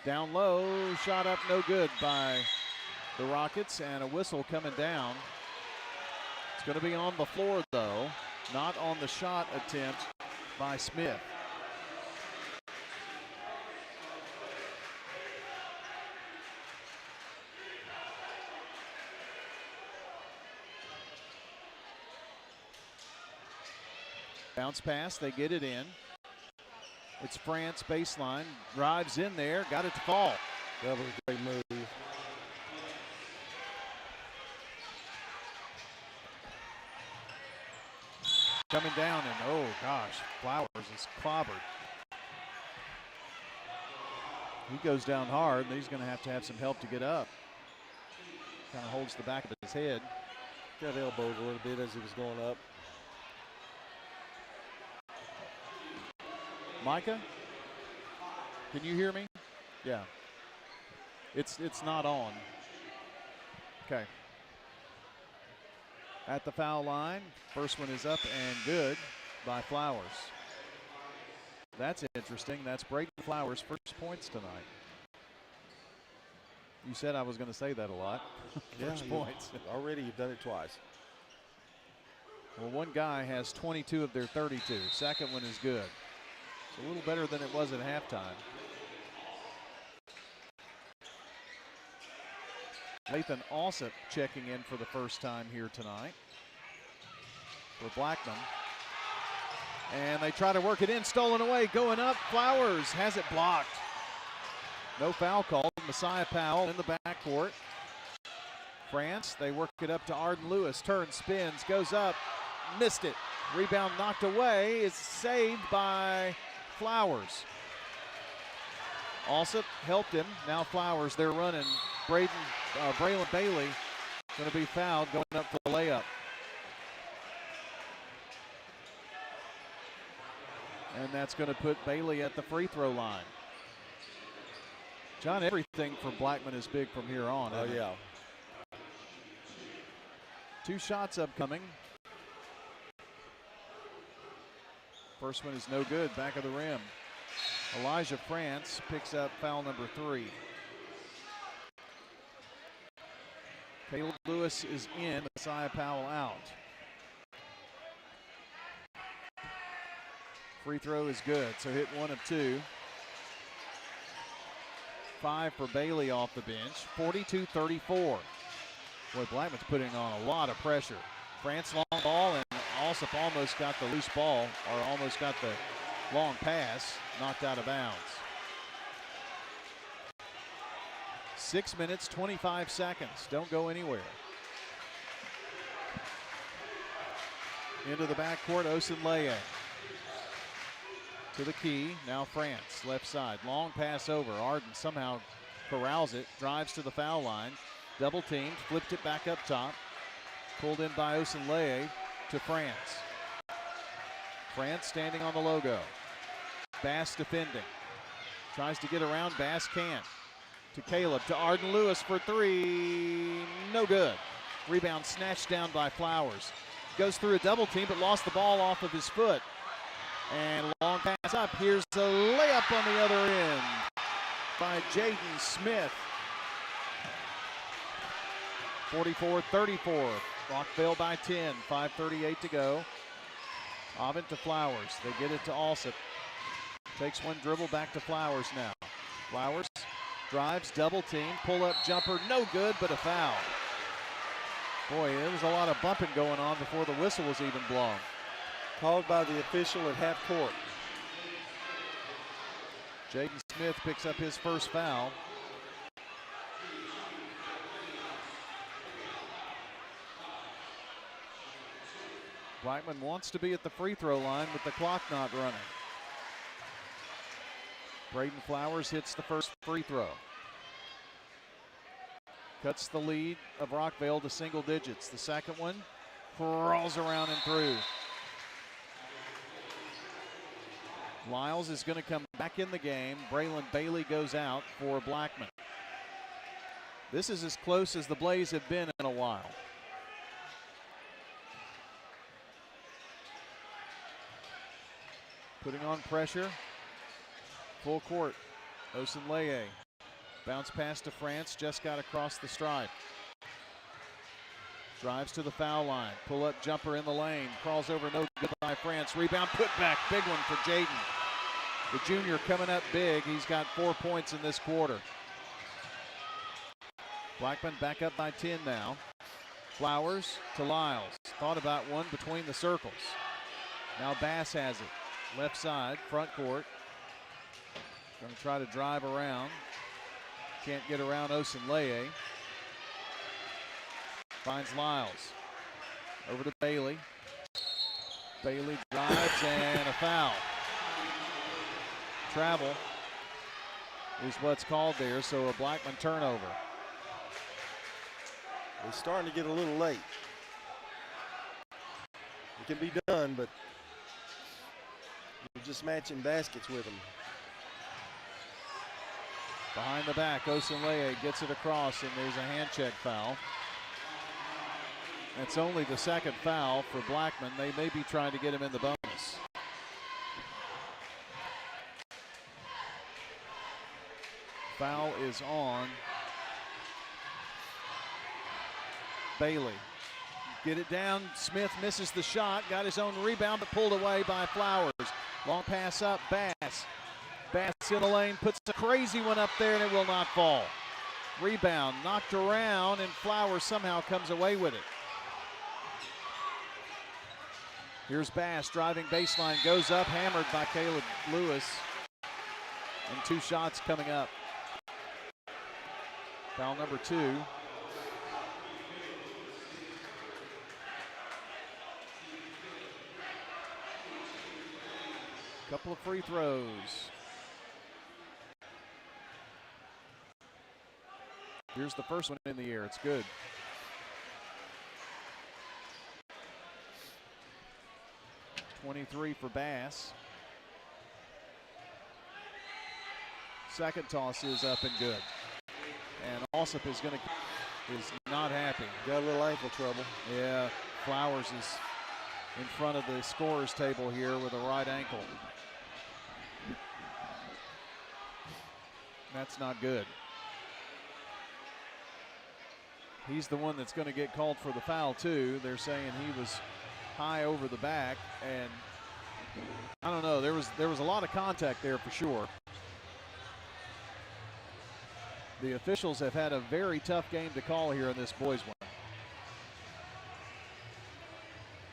Down low, shot up, no good by the Rockets, and a whistle coming down. It's going to be on the floor, though, not on the shot attempt by Smith. Bounce pass, they get it in. It's France baseline, drives in there, got it to fall. That was a great move. Coming down, and oh gosh, Flowers is clobbered. He goes down hard, and he's going to have some help to get up. Kind of holds the back of his head. Got elbowed a little bit as he was going up. Micah, can you hear me? Yeah. It's not on. Okay. At the foul line, first one is up and good by Flowers. That's interesting. That's Brayden Flowers' first points tonight. You said I was going to say that a lot. First points. Already you've done it twice. Well, one guy has 22 of their 32. Second one is good. It's a little better than it was at halftime. Nathan Alsop checking in for the first time here tonight for Blackman. And they try to work it in, stolen away, going up. Flowers has it blocked. No foul called. Messiah Powell in the backcourt. France, they work it up to Arden Lewis. Turns, spins, goes up, missed it. Rebound knocked away. It's saved by Flowers. Alsop helped him. Now Flowers, they're running. Braylon Bailey going to be fouled going up for the layup. And that's going to put Bailey at the free throw line. John, everything for Blackman is big from here on. Oh, yeah. Two shots upcoming. First one is no good, back of the rim. Elijah France picks up foul number 3. Caleb Lewis is in, Messiah Powell out. Free throw is good, so hit 1 of 2. 5 for Bailey off the bench, 42-34. Boy, Blackman's putting on a lot of pressure. France long ball, and Alsop almost got the loose ball, or almost got the long pass, knocked out of bounds. 6 minutes, 25 seconds. Don't go anywhere. Into the backcourt, Osunleye. To the key, now France, left side. Long pass over. Arden somehow corrals it, drives to the foul line. Double teamed, flipped it back up top. Pulled in by Osunleye to France. France standing on the logo. Bass defending. Tries to get around, Bass can't. To Caleb, to Arden Lewis for 3, no good. Rebound snatched down by Flowers. Goes through a double team, but lost the ball off of his foot. And long pass up, here's a layup on the other end by Jaden Smith. 44-34, Rockville by 10, 5:38 to go. Ovid to Flowers, they get it to Alsop. Takes one dribble back to Flowers now. Flowers drives, double team, pull up jumper, no good, but a foul. Boy, there was a lot of bumping going on before the whistle was even blown. Called by the official at half court. Jaden Smith picks up his first foul. Blackman wants to be at the free throw line with the clock not running. Brayden Flowers hits the first free throw. Cuts the lead of Rockville to single digits. The second one crawls around and through. Lyles is going to come back in the game. Braylon Bailey goes out for Blackman. This is as close as the Blaze have been in a while. Putting on pressure. Full court. Osunleye Bounce pass to France, just got across the stripe. Drives to the foul line. Pull-up jumper in the lane. Crawls over, no good by France. Rebound, put back. Big one for Jaden. The junior coming up big. He's got 4 points in this quarter. Blackman back up by 10 now. Flowers to Lyles. Thought about one between the circles. Now Bass has it. Left side, front court. Going to try to drive around. Can't get around Osunleye. Finds Lyles. Over to Bailey. Bailey drives and a foul. Travel is what's called there, so a Blackman turnover. They're starting to get a little late. It can be done, but you're just matching baskets with them. Behind the back, Osunleye gets it across, and there's a hand check foul. That's only the second foul for Blackman. They may be trying to get him in the bonus. Foul is on Bailey. Get it down. Smith misses the shot. Got his own rebound, but pulled away by Flowers. Long pass up. Bass. Bass in the lane. Puts a crazy one up there, and it will not fall. Rebound knocked around, and Flowers somehow comes away with it. Here's Bass driving baseline. Goes up. Hammered by Caleb Lewis. And 2 shots coming up. Foul number 2. Couple of free throws. Here's the first one in the air. It's good. .23 for Bass. Second toss is up and good. And Alsop is not happy. Got a little ankle trouble. Yeah, Flowers is in front of the scorer's table here with a right ankle. That's not good. He's the one that's going to get called for the foul too. They're saying he was high over the back, and I don't know, there was a lot of contact there for sure. The officials have had a very tough game to call here in this boys one.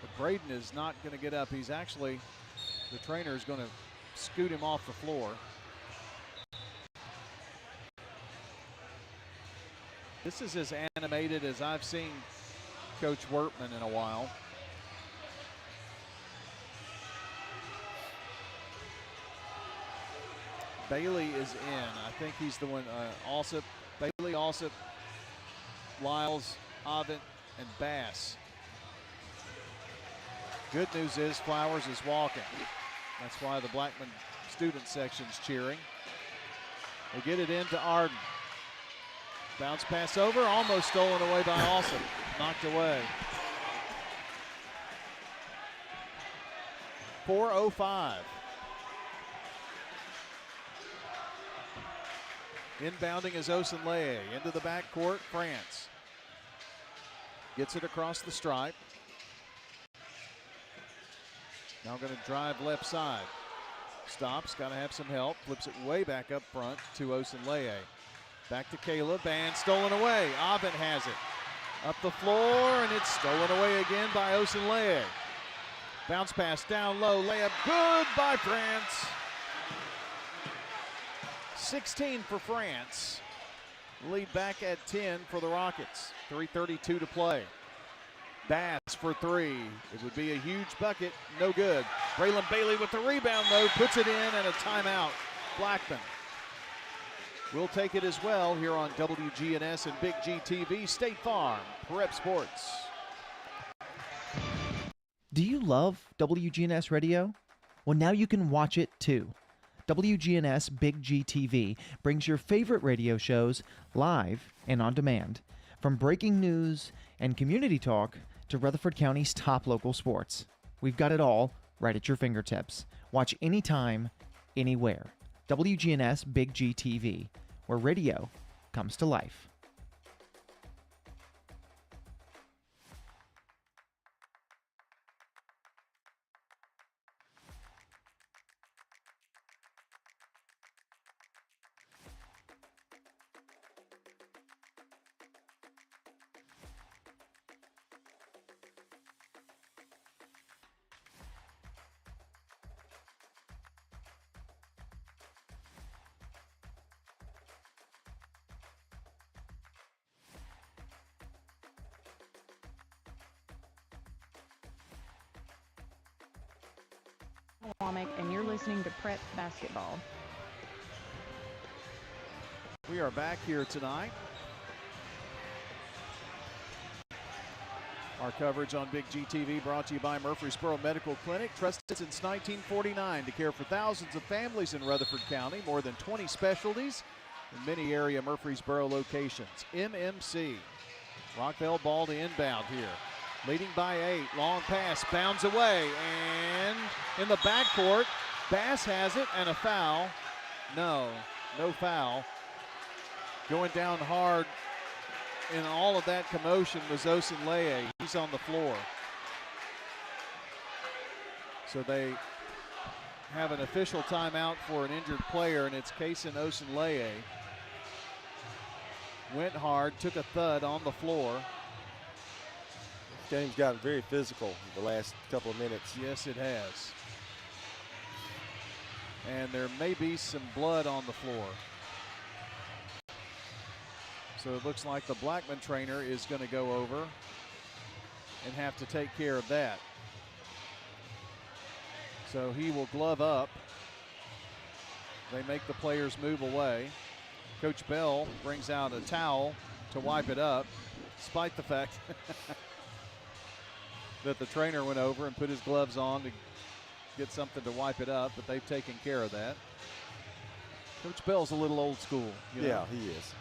But Braden is not going to get up. He's actually, the trainer is going to scoot him off the floor. This is as animated as I've seen Coach Wertman in a while. Bailey is in. I think he's the one. Alsop, Bailey, Alsop, Lyles, Avent, and Bass. Good news is Flowers is walking. That's why the Blackman student section's cheering. They get it into Arden. Bounce pass over, almost stolen away by Alsop. Knocked away. 4:05. Inbounding is Osunleye. Into the backcourt, France. Gets it across the stripe. Now going to drive left side. Stops, got to have some help. Flips it way back up front to Osunleye. Back to Caleb, and stolen away. Avent has it. Up the floor, and it's stolen away again by Osunleye. Bounce pass down low, layup good by France. 16 for France. Lead back at 10 for the Rockets. 3:32 to play. Bass for 3. It would be a huge bucket. No good. Braylon Bailey with the rebound, though. Puts it in, and a timeout. Blackman. We'll take it as well here on WGNS and Big G TV. State Farm, Prep Sports. Do you love WGNS Radio? Well, now you can watch it too. WGNS Big G TV brings your favorite radio shows live and on demand. From breaking news and community talk to Rutherford County's top local sports. We've got it all right at your fingertips. Watch anytime, anywhere. WGNS Big G TV, where radio comes to life. And you're listening to Prep Basketball. We are back here tonight. Our coverage on Big G TV brought to you by Murfreesboro Medical Clinic, trusted since 1949 to care for thousands of families in Rutherford County, more than 20 specialties in many area Murfreesboro locations. MMC. Rockville ball to inbound here. Leading by 8, long pass, bounds away, and in the backcourt, Bass has it, and a foul. No foul. Going down hard in all of that commotion was Osunleye. He's on the floor. So they have an official timeout for an injured player, and it's Kason Osunleye. Went hard, took a thud on the floor. This game's gotten very physical the last couple of minutes. Yes, it has. And there may be some blood on the floor. So it looks like the Blackman trainer is going to go over and have to take care of that. So he will glove up. They make the players move away. Coach Bell brings out a towel to wipe it up, despite the fact that the trainer went over and put his gloves on to get something to wipe it up, but they've taken care of that. Coach Bell's a little old school. You know? Yeah, he is.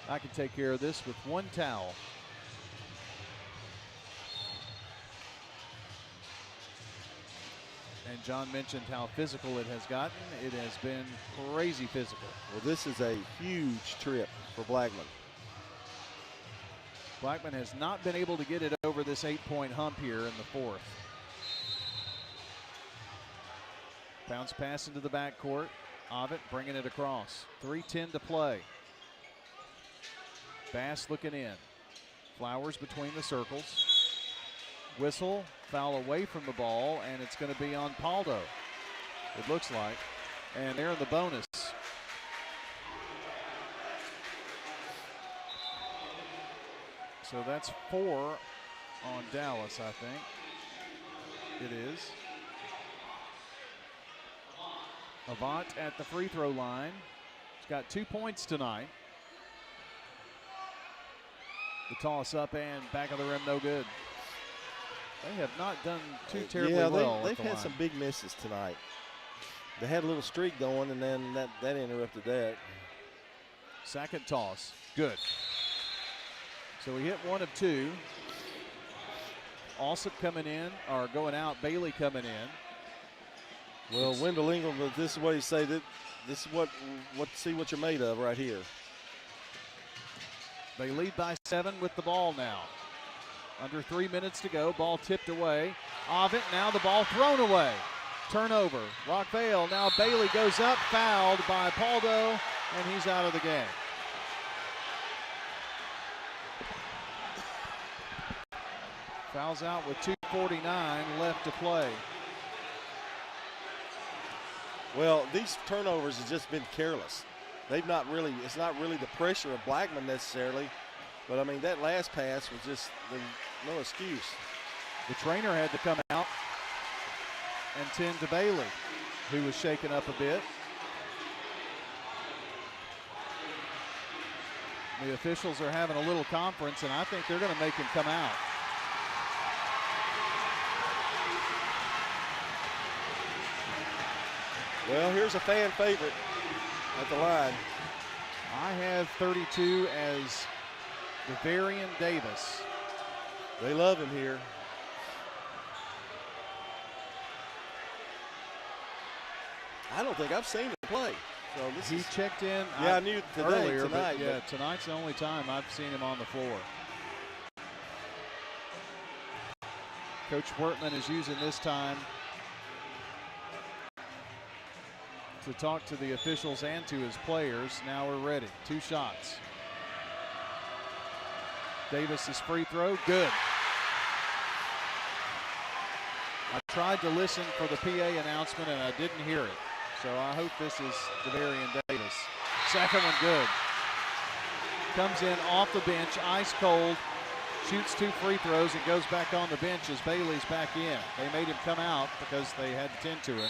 I can take care of this with one towel. And John mentioned how physical it has gotten. It has been crazy physical. Well, this is a huge trip for Blackman. Blackman has not been able to get it over this 8-point hump here in the fourth. Bounce pass into the backcourt. Ovitt bringing it across. 3:10 to play. Bass looking in. Flowers between the circles. Whistle, foul away from the ball, and it's going to be on Paldo, it looks like. And they're in the bonus. So that's 4 on Dallas, I think. It is. Avant at the free throw line. He's got 2 points tonight. The toss up and back of the rim, no good. They have not done too terribly well. They've had some big misses tonight. They had a little streak going, and then that interrupted that. Second toss, good. So we hit 1 of 2. Alsop coming in, or going out, Bailey coming in. Well, Wendell Ingram, this is what he say, that this is what see what you're made of right here. They lead by 7 with the ball now. Under 3 minutes to go, ball tipped away. Ovitt, now the ball thrown away. Turnover, Rockvale, now Bailey goes up, fouled by Paldo, and he's out of the game. Fouls out with 2:49 left to play. Well, these turnovers have just been careless. They've not really, it's not really the pressure of Blackman necessarily, but I mean, that last pass was just no excuse. The trainer had to come out and tend to Bailey, who was shaken up a bit. The officials are having a little conference, and I think they're going to make him come out. Well, here's a fan favorite at the line. I have 32 as Devarian Davis. They love him here. I don't think I've seen him play. So this He checked in I knew earlier, tonight. but yeah, tonight's the only time I've seen him on the floor. Coach Wertman is using this time to talk to the officials and to his players. Now we're ready. 2 shots. Davis's free throw, good. I tried to listen for the PA announcement and I didn't hear it. So I hope this is Devarian Davis. Second one good. Comes in off the bench, ice cold, shoots 2 free throws and goes back on the bench as Bailey's back in. They made him come out because they had to tend to him.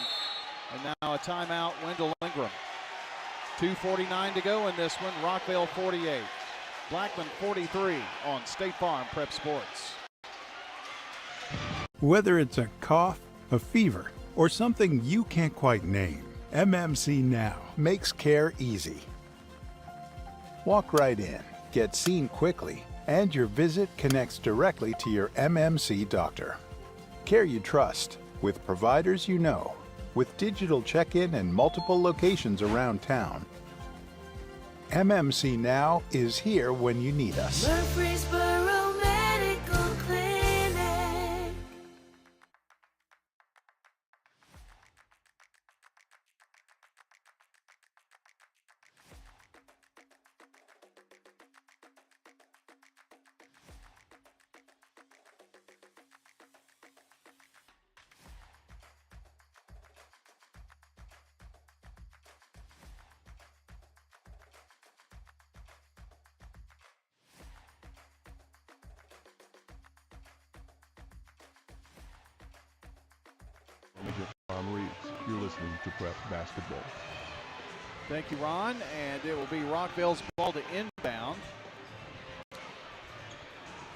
And now a timeout, Wendell Ingram. 2:49 to go in this one. Rockville 48. Blackman 43 on State Farm Prep Sports. Whether it's a cough, a fever, or something you can't quite name, MMC Now makes care easy. Walk right in, get seen quickly, and your visit connects directly to your MMC doctor. Care you trust, with providers you know, with digital check-in and multiple locations around town. MMC Now is here when you need us. Murfreesboro Medical Clinic. Ron Reeves. You're listening to Prep Basketball. Thank you, Ron. And it will be Rockville's ball to inbound.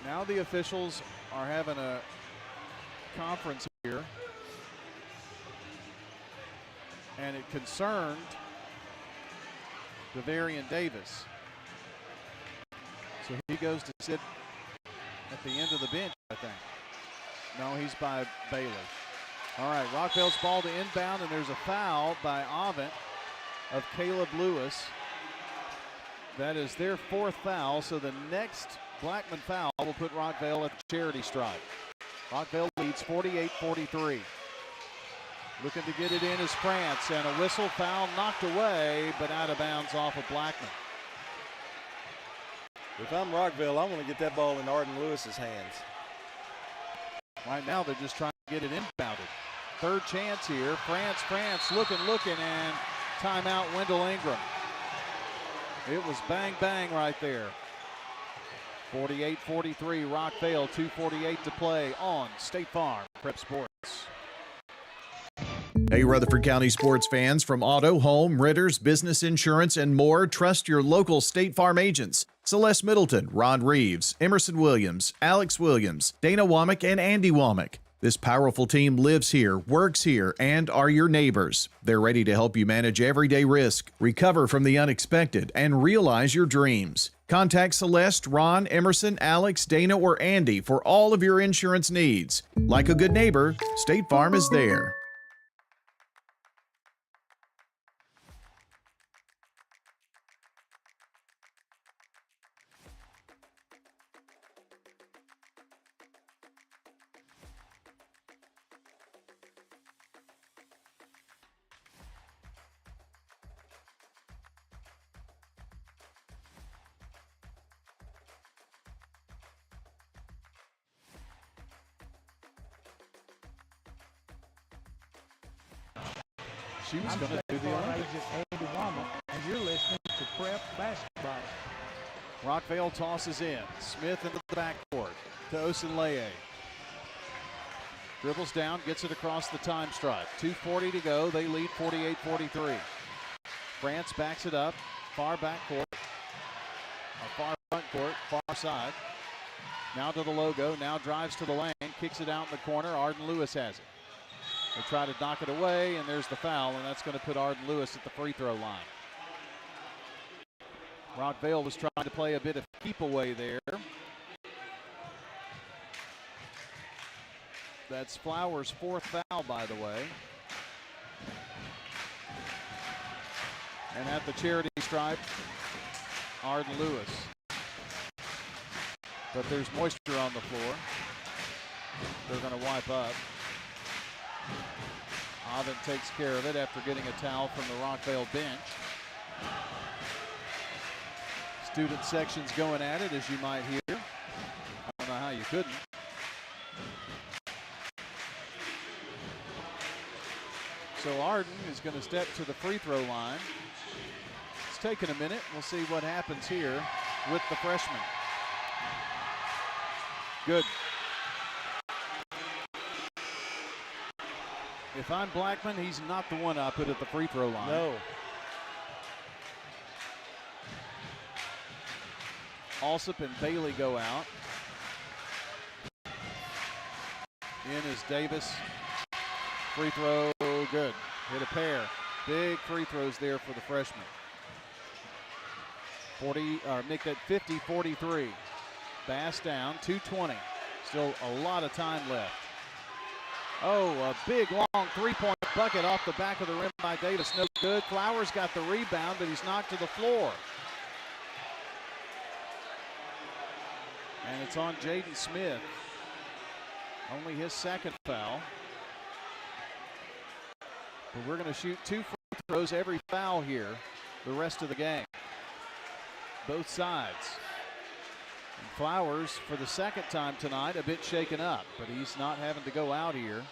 Now the officials are having a conference here. And it concerned Devarian Davis. So he goes to sit at the end of the bench, I think. No, he's by Bailey. All right, Rockville's ball to inbound, and there's a foul by Avent of Caleb Lewis. That is their 4th foul, so the next Blackman foul will put Rockville at the charity stripe. Rockville leads 48-43. Looking to get it in is France, and a whistle, foul knocked away, but out of bounds off of Blackman. If I'm Rockville, I want to get that ball in Arden Lewis's hands. Right now they're just trying to get it inbounded. 3rd chance here. France looking, and timeout Wendell Ingram. It was bang, bang right there. 48-43, Rockville, 2:48 to play on State Farm Prep Sports. Hey, Rutherford County sports fans, from auto, home, renters, business insurance, and more, trust your local State Farm agents. Celeste Middleton, Ron Reeves, Emerson Williams, Alex Williams, Dana Womack, and Andy Womack. This powerful team lives here, works here, and are your neighbors. They're ready to help you manage everyday risk, recover from the unexpected, and realize your dreams. Contact Celeste, Ron, Emerson, Alex, Dana, or Andy for all of your insurance needs. Like a good neighbor, State Farm is there. She was going to do the Olympics. Andy Womack, and you're listening to Prep Basketball. Rockville tosses in. Smith into the backcourt to Osunleye. Dribbles down, gets it across the time stripe. 2:40 to go. They lead 48-43. France backs it up. Far back court. Far front court. Far side. Now to the logo. Now drives to the lane. Kicks it out in the corner. Arden Lewis has it. They try to knock it away, and there's the foul, and that's going to put Arden Lewis at the free throw line. Rockville was trying to play a bit of keep away there. That's Flowers' 4th foul, by the way. And at the charity stripe, Arden Lewis. But there's moisture on the floor. They're going to wipe up. Oven takes care of it after getting a towel from the Rockvale bench. Student section's going at it, as you might hear. I don't know how you couldn't. So Arden is going to step to the free throw line. It's taken a minute. We'll see what happens here with the freshman. Good. If I'm Blackman, he's not the one I put at the free throw line. No. Alsop and Bailey go out. In is Davis. Free throw, good. Hit a pair. Big free throws there for the freshman. Make that 50-43. Bass down, 2:20. Still a lot of time left. Oh, a big, long three-point bucket off the back of the rim by Davis. No good. Flowers got the rebound, but he's knocked to the floor. And it's on Jaden Smith. Only his second foul. But we're going to shoot 2 free throws every foul here the rest of the game. Both sides. And Flowers, for the second time tonight, a bit shaken up, but he's not having to go out here.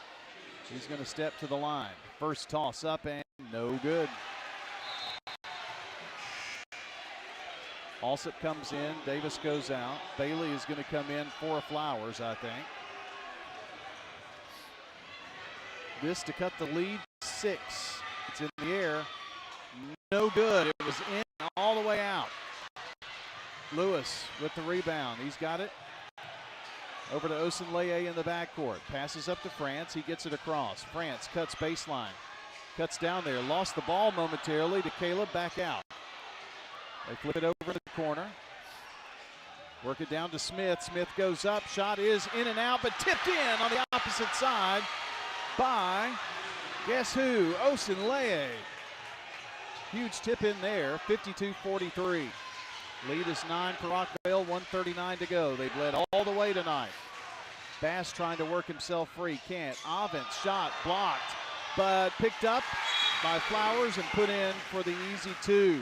He's going to step to the line. First toss up and no good. Alsop comes in, Davis goes out. Bailey is going to come in for Flowers, I think. This to cut the lead, 6. It's in the air, no good. It was in all the way out. Lewis with the rebound, he's got it. Over to Osunleye in the backcourt. Passes up to France, he gets it across. France cuts baseline, cuts down there, lost the ball momentarily to Caleb, back out. They flip it over to the corner. Work it down to Smith. Smith goes up. Shot is in and out, but tipped in on the opposite side by, guess who? Osunleye. Huge tip in there, 52-43. Lead is 9 for Rockvale, 1:39 to go. They've led all the way tonight. Bass trying to work himself free, can't. Avent shot blocked, but picked up by Flowers and put in for the easy 2.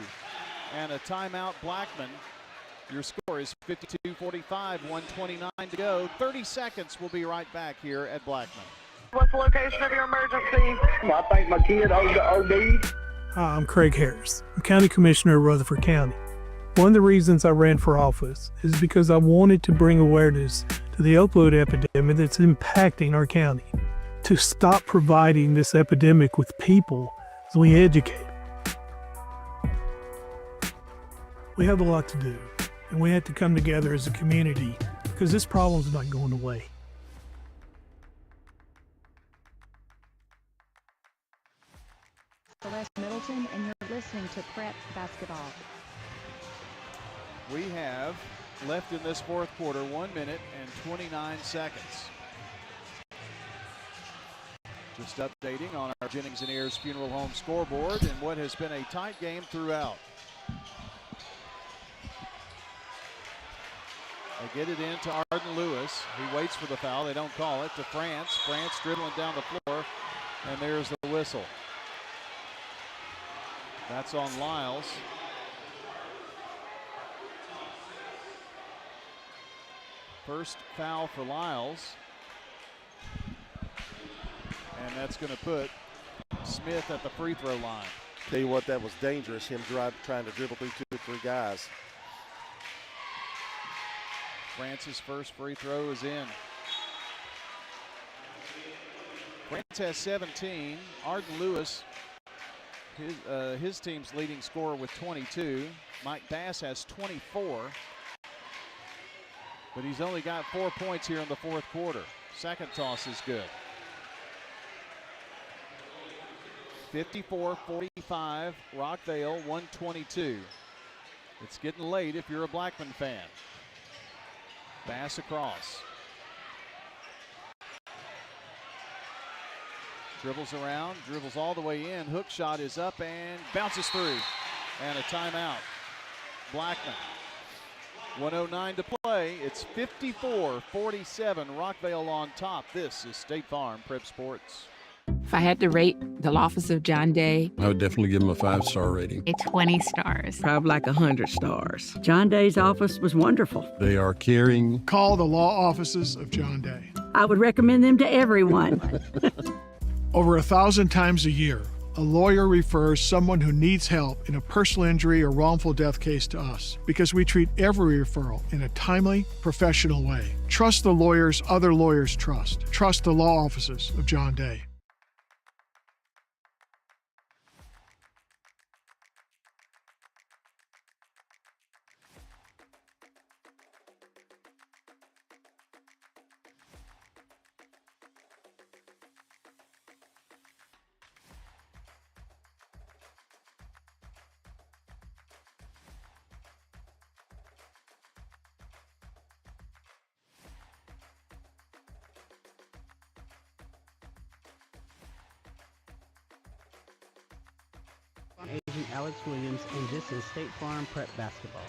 And a timeout, Blackman. Your score is 52-45, 1:29 to go. 30 seconds. We'll be right back here at Blackman. What's the location of your emergency? I think my kid OD'd. Hi, I'm Craig Harris. I'm County Commissioner of Rutherford County. One of the reasons I ran for office is because I wanted to bring awareness to the opioid epidemic that's impacting our county. To stop providing this epidemic with people as we educate. We have a lot to do, and we have to come together as a community because this problem's not going away. Celeste Middleton, and you're listening to Prep Basketball. We have left in this fourth quarter 1 minute and 29 seconds. Just updating on our Jennings and Ayers Funeral Home scoreboard and what has been a tight game throughout. They get it in to Arden Lewis. He waits for the foul. They don't call it. To France. France dribbling down the floor. And there's the whistle. That's on Lyles. First foul for Lyles. And that's going to put Smith at the free throw line. Tell you what, that was dangerous, him trying to dribble through 2 or 3 guys. France's first free throw is in. France has 17. Arden Lewis, his team's leading scorer with 22. Mike Bass has 24. But he's only got 4 points here in the fourth quarter. Second toss is good. 54-45, Rockvale 122. It's getting late if you're a Blackman fan. Bass across. Dribbles around, dribbles all the way in. Hook shot is up and bounces through. And a timeout. Blackman. 1:09 to play. It's 54-47. Rockvale on top. This is State Farm Prep Sports. If I had to rate the office of John Day, I would definitely give him a 5-star rating. A 20 stars. Probably like 100 stars. John Day's office was wonderful. They are caring. Call the law offices of John Day. I would recommend them to everyone. Over 1,000 times a year, a lawyer refers someone who needs help in a personal injury or wrongful death case to us because we treat every referral in a timely, professional way. Trust the lawyers other lawyers trust. Trust the law offices of John Day. Agent Alex Williams, and this is State Farm Prep Basketball.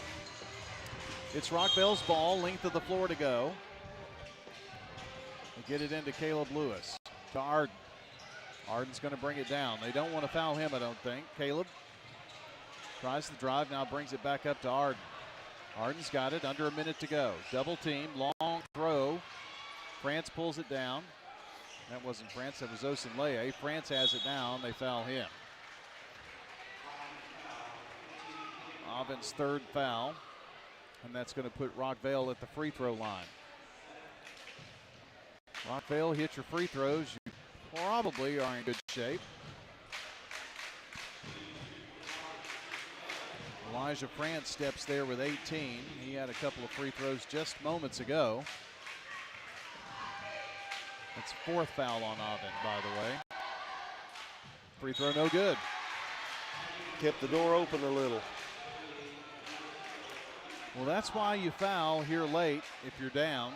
It's Rockvale's ball, length of the floor to go. They get it into Caleb Lewis. To Arden. Arden's going to bring it down. They don't want to foul him, I don't think. Caleb tries the drive, now brings it back up to Arden. Arden's got it, under a minute to go. Double team, long throw. France pulls it down. That wasn't France, that was Osunleye. France has it down, they foul him. Ovin's third foul, and that's going to put Rockvale at the free throw line. Rockvale, hit your free throws, you probably are in good shape. Elijah France steps there with 18. He had a couple of free throws just moments ago. That's fourth foul on Oven, by the way. Free throw no good. Kept the door open a little. Well, that's why you foul here late if you're down.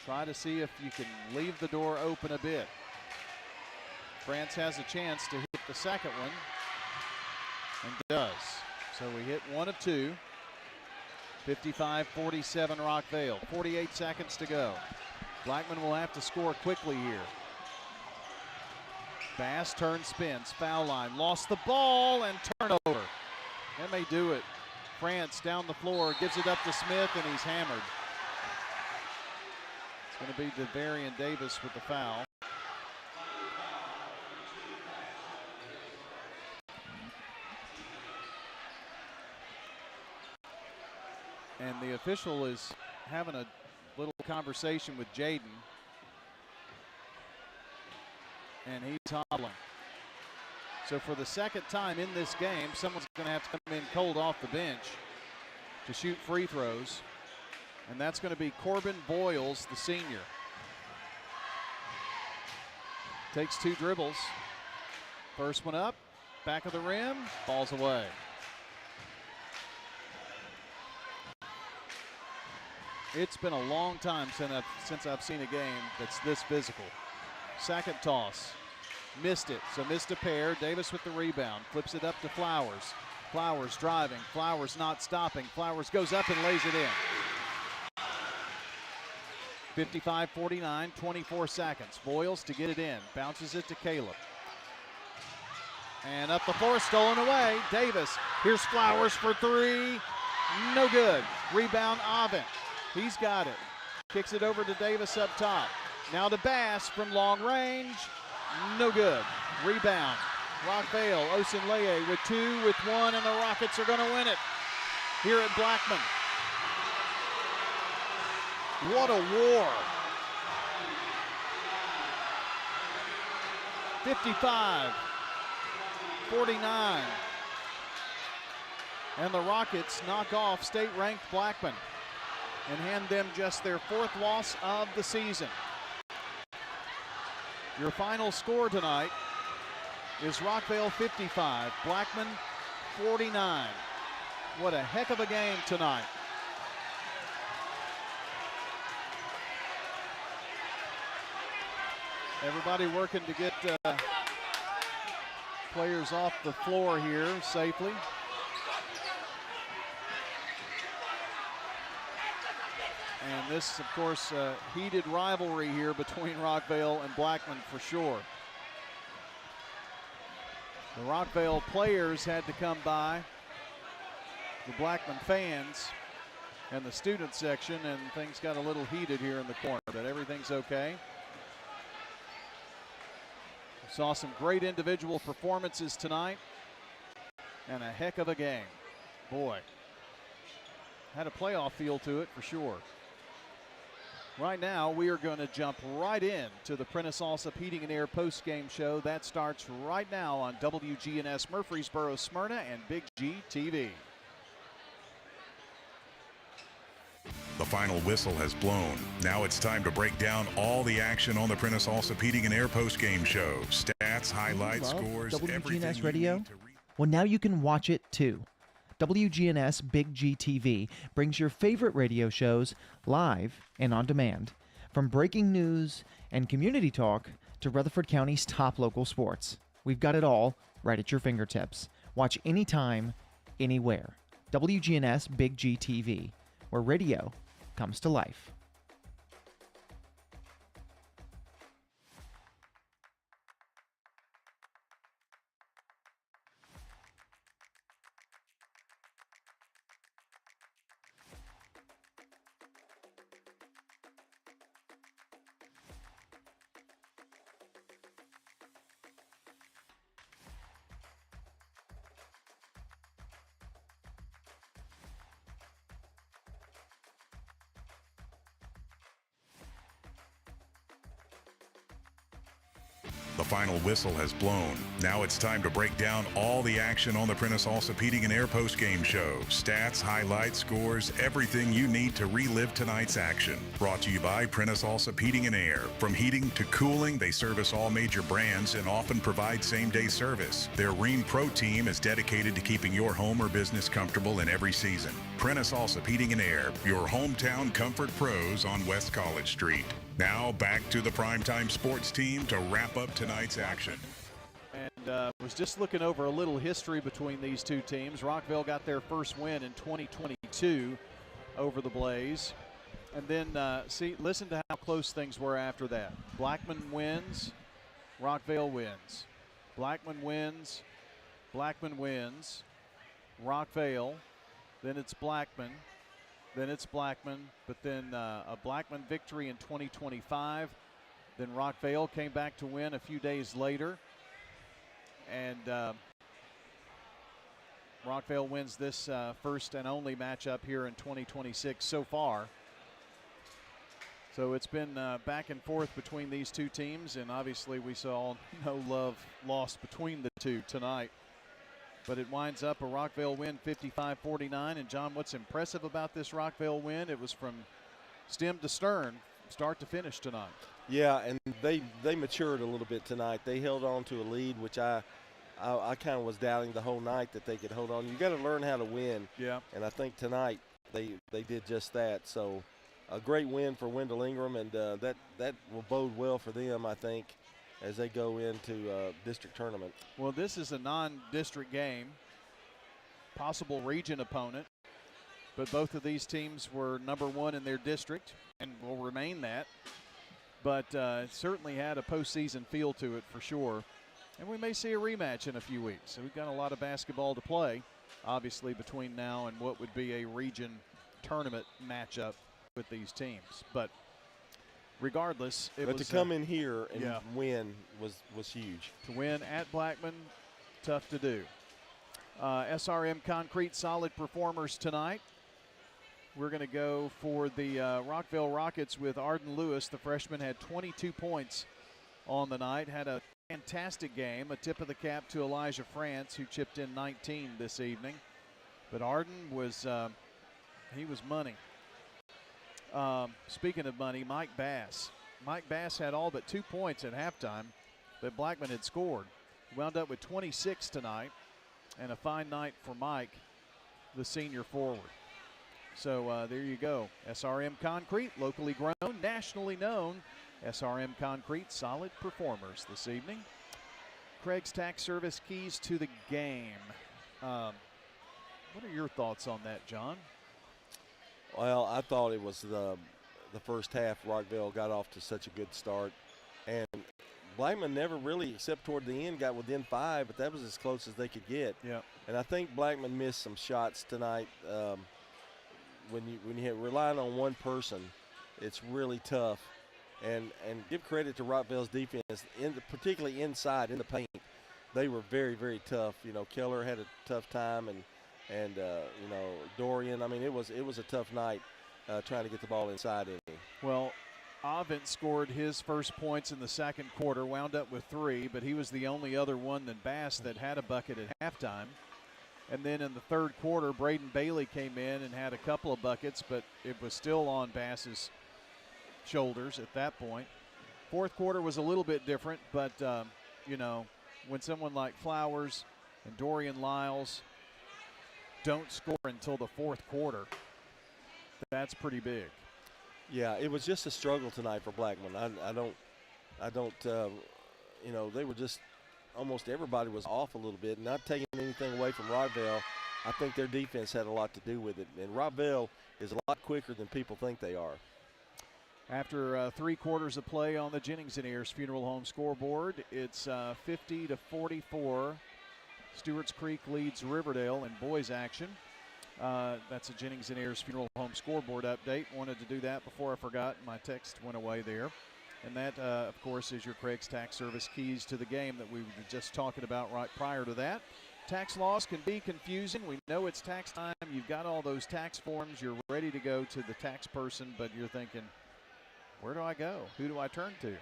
Try to see if you can leave the door open a bit. France has a chance to hit the second one, and does. So we hit one of two. 55-47 Rockvale. 48 seconds to go. Blackman will have to score quickly here. Bass turns, spins, foul line. Lost the ball and turnover. That may do it. France down the floor, gives it up to Smith, and he's hammered. It's going to be Devarian Davis with the foul. And the official is having a little conversation with Jaden. And he's hobbling. So for the second time in this game, someone's going to have to come in cold off the bench to shoot free throws. And that's going to be Corbin Boyles, the senior. Takes two dribbles. First one up, back of the rim, falls away. It's been a long time since I've seen a game that's this physical. Second toss. Missed it, so missed a pair. Davis with the rebound, flips it up to Flowers. Flowers driving, Flowers not stopping. Flowers goes up and lays it in. 55-49, 24 seconds. Boyles to get it in, bounces it to Caleb. And up the floor, stolen away. Davis, here's Flowers for three. No good. Rebound, Oven. He's got it. Kicks it over to Davis up top. Now to Bass from long range. No good. Rebound. Rockvale, Osunleye with two, with one, and the Rockets are going to win it here at Blackman. What a war. 55-49. And the Rockets knock off state-ranked Blackman and hand them just their fourth loss of the season. Your final score tonight is Rockvale 55, Blackman 49. What a heck of a game tonight. Everybody working to get players off the floor here safely. And this, of course, heated rivalry here between Rockvale and Blackman for sure. The Rockvale players had to come by the Blackman fans and the student section, and things got a little heated here in the corner, but everything's okay. We saw some great individual performances tonight and a heck of a game. Boy, had a playoff feel to it for sure. Right now, we are going to jump right in to the Prentice Allsup Heating and Air post-game show. That starts right now on WGNS Murfreesboro, Smyrna, and Big G TV. The final whistle has blown. Now it's time to break down all the action on the Prentice Allsup Heating and Air post-game show. Stats, highlights, scores, everything WGNS you Radio? need to Well, now you can watch it too. WGNS Big G TV brings your favorite radio shows live and on demand. From breaking news and community talk to Rutherford County's top local sports. We've got it all right at your fingertips. Watch anytime, anywhere. WGNS Big G TV, where radio comes to life. The final whistle has blown. Now it's time to break down all the action on the Prentice Allsup Heating and Air post-game show. Stats, highlights, scores, everything you need to relive tonight's action. Brought to you by Prentice Allsup Heating and Air. From heating to cooling, they service all major brands and often provide same-day service. Their Rheem Pro team is dedicated to keeping your home or business comfortable in every season. Prentice Allsup Heating and Air, your hometown comfort pros on West College Street. Now back to the primetime sports team to wrap up tonight's action. And was just looking over a little history between these two teams. Rockvale got their first win in 2022 over the Blaze. And then, listen to how close things were after that. Blackman wins, Rockvale wins. Blackman wins, Blackman wins, Rockvale, then it's Blackman. Then it's Blackman, but then a Blackman victory in 2025. Then Rockvale came back to win a few days later. And Rockvale wins this first and only matchup here in 2026 so far. So it's been back and forth between these two teams, and obviously we saw no love lost between the two tonight. But it winds up a Rockvale win 55-49. And John, what's impressive about this Rockvale win, it was from stem to stern, start to finish tonight. Yeah, and they matured a little bit tonight. They held on to a lead, which I kind of was doubting the whole night that they could hold on. You got to learn how to win. Yeah. And I think tonight they did just that. So a great win for Wendell Ingram, and that will bode well for them, I think, as they go into district tournament. Well, this is a non-district game, possible region opponent, but both of these teams were number one in their district and will remain that. But it certainly had a postseason feel to it for sure. And we may see a rematch in a few weeks. So we've got a lot of basketball to play, obviously, between now and what would be a region tournament matchup with these teams. But regardless, but to come in here and win was huge. To win at Blackman, tough to do. SRM Concrete, solid performers tonight. We're going to go for the Rockville Rockets with Arden Lewis. The freshman had 22 points on the night, had a fantastic game. A tip of the cap to Elijah France, who chipped in 19 this evening. But Arden was, he was money. Speaking of money, Mike Bass. Mike Bass had all but 2 points at halftime that Blackman had scored. He wound up with 26 tonight, and a fine night for Mike, the senior forward. So there you go. SRM Concrete, locally grown, nationally known. SRM Concrete, solid performers this evening. Craig's Tax Service keys to the game. What are your thoughts on that, John? Well, I thought it was the first half. Rockville got off to such a good start, and Blackman never really, except toward the end, got within 5, but that was as close as they could get. Yeah. And I think Blackman missed some shots tonight. When you relying on one person, it's really tough. And give credit to Rockville's defense, particularly inside in the paint. They were very, very tough. You know, Keller had a tough time, and you know, Dorian. I mean, it was a tough night trying to get the ball inside in. Well, Avent scored his first points in the second quarter, wound up with 3, but he was the only other one than Bass that had a bucket at halftime. And then in the third quarter, Braden Bailey came in and had a couple of buckets, but it was still on Bass's shoulders at that point. Fourth quarter was a little bit different, but, you know, when someone like Flowers and Dorian Lyles don't score until the fourth quarter, that's pretty big. Yeah, it was just a struggle tonight for Blackman. I don't, you know, they were just, almost everybody was off a little bit. Not taking anything away from Rockville, I think their defense had a lot to do with it. And Rockville is a lot quicker than people think they are. After 3 quarters of play on the Jennings & Ayers Funeral Home scoreboard, it's 50-44. Stewart's Creek leads Riverdale in boys action. That's a Jennings & Ayers Funeral Home scoreboard update. Wanted to do that before I forgot. My text went away there. And that, of course, is your Craig's Tax Service keys to the game that we were just talking about right prior to that. Tax laws can be confusing. We know it's tax time. You've got all those tax forms. You're ready to go to the tax person, but you're thinking, where do I go? Who do I turn to?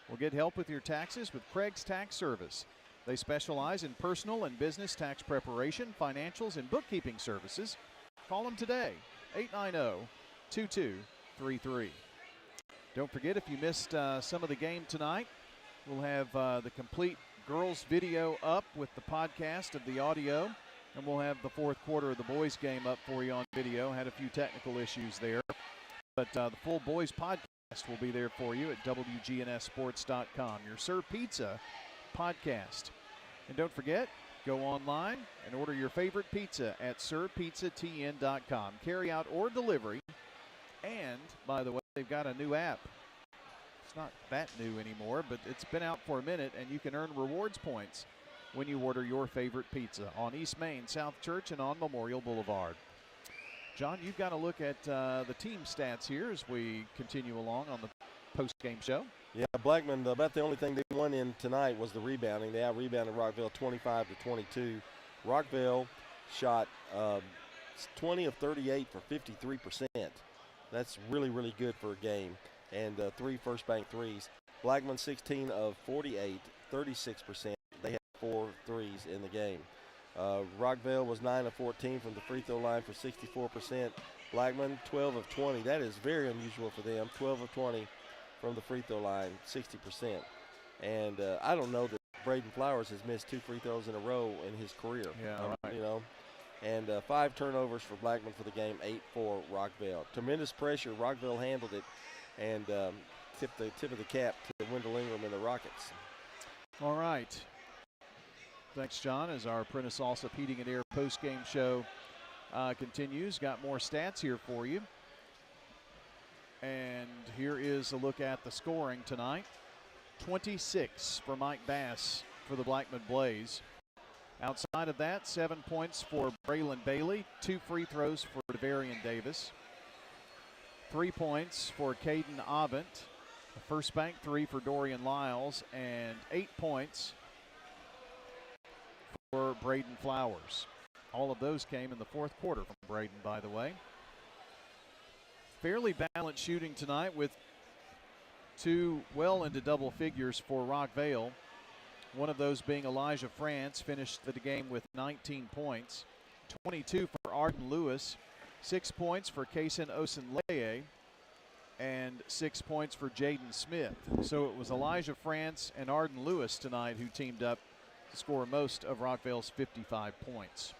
Well, get help with your taxes with Craig's Tax Service. They specialize in personal and business tax preparation, financials, and bookkeeping services. Call them today, 890-2233. Don't forget, if you missed some of the game tonight, we'll have the complete girls video up with the podcast of the audio, and we'll have the fourth quarter of the boys game up for you on video. Had a few technical issues there, but the full boys podcast will be there for you at WGNSSports.com. Your Sir Pizza podcast. And don't forget, go online and order your favorite pizza at sirpizzatn.com. Carry out or delivery. And, by the way, they've got a new app. It's not that new anymore, but it's been out for a minute, and you can earn rewards points when you order your favorite pizza on East Main, South Church, and on Memorial Boulevard. John, you've got to look at the team stats here as we continue along on the post-game show. Yeah, Blackman, about the only thing they won in tonight was the rebounding. They out-rebounded Rockville 25-22. Rockville shot 20 of 38 for 53%. That's really, really good for a game. And 3 first bank threes. Blackman 16 of 48, 36%. They had 4 threes in the game. Rockville was 9 of 14 from the free throw line for 64%. Blackman 12 of 20. That is very unusual for them. 12 of 20 from the free throw line, 60%. And I don't know that Braden Flowers has missed 2 free throws in a row in his career. Yeah, right. You know. And 5 turnovers for Blackman for the game, 8 for Rockville. Tremendous pressure. Rockville handled it and tipped the tip of the cap to Wendell Ingram and the Rockets. All right. Thanks, John, as our Prentice Allsup Heating and Air post-game show continues. Got more stats here for you. And here is a look at the scoring tonight. 26 for Mike Bass for the Blackman Blaze. Outside of that, 7 points for Braylon Bailey, 2 free throws for Devarian Davis, 3 points for Caden Avent, a first bank 3 for Dorian Lyles, and 8 points for Braden Flowers. All of those came in the fourth quarter from Braden, by the way. Fairly balanced shooting tonight with 2 well into double figures for Rockville. One of those being Elijah France, finished the game with 19 points. 22 for Arden Lewis, 6 points for Kaysen Osenleye, and 6 points for Jaden Smith. So it was Elijah France and Arden Lewis tonight who teamed up to score most of Rockville's 55 points.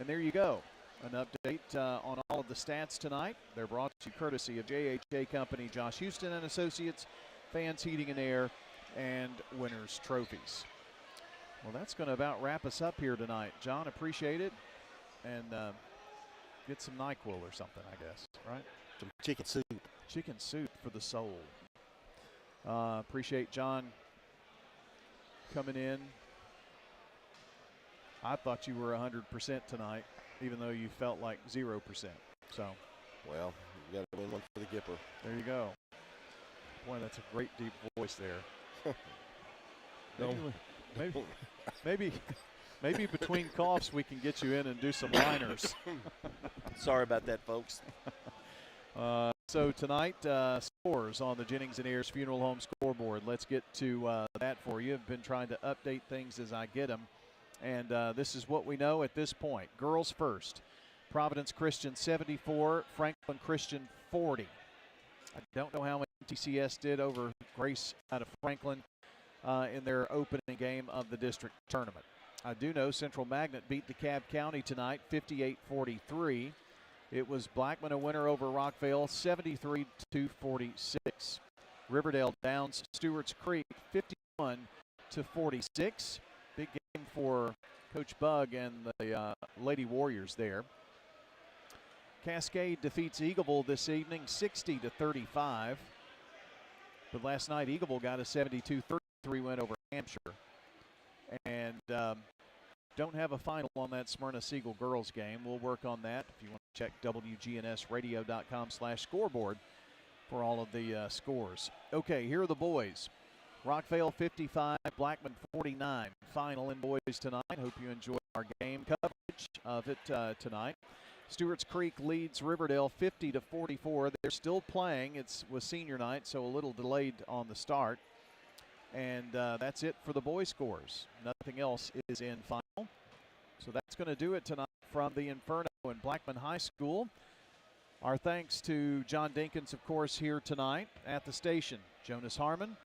And there you go. An update on all of the stats tonight. They're brought to you courtesy of JHA Company, Josh Houston and Associates, Fans Heating and Air, and Winners Trophies. Well, that's going to about wrap us up here tonight. John, appreciate it. And get some NyQuil or something, I guess, right? Some chicken soup. Chicken soup for the soul. Appreciate John coming in. I thought you were 100% tonight, even though you felt like 0%. So, well, you got to win one for the Gipper. There you go. Boy, that's a great deep voice there. Maybe between coughs we can get you in and do some liners. Sorry about that, folks. So tonight, scores on the Jennings and Ayers Funeral Home scoreboard. Let's get to that for you. I've been trying to update things as I get them. And this is what we know at this point. Girls first. Providence Christian 74, Franklin Christian 40. I don't know how much TCS did over Grace out of Franklin in their opening game of the district tournament. I do know Central Magnet beat DeKalb County tonight 58-43. It was Blackman a winner over Rockville 73-46. Riverdale downs Stewart's Creek 51-46. Big game for Coach Bug and the Lady Warriors there. Cascade defeats Eagleville this evening 60-35. But last night Eagleville got a 72-33 win over Hampshire. And don't have a final on that Smyrna Siegel girls game. We'll work on that. If you want to check WGNSradio.com/scoreboard for all of the scores. Okay, here are the boys. Rockvale 55, Blackman 49. Final in boys tonight. Hope you enjoy our game coverage of it tonight. Stewart's Creek leads Riverdale 50-44. They're still playing. It was senior night, so a little delayed on the start. And that's it for the boys' scores. Nothing else is in final. So that's going to do it tonight from the Inferno in Blackman High School. Our thanks to John Dinkins, of course, here tonight at the station. Jonas Harmon,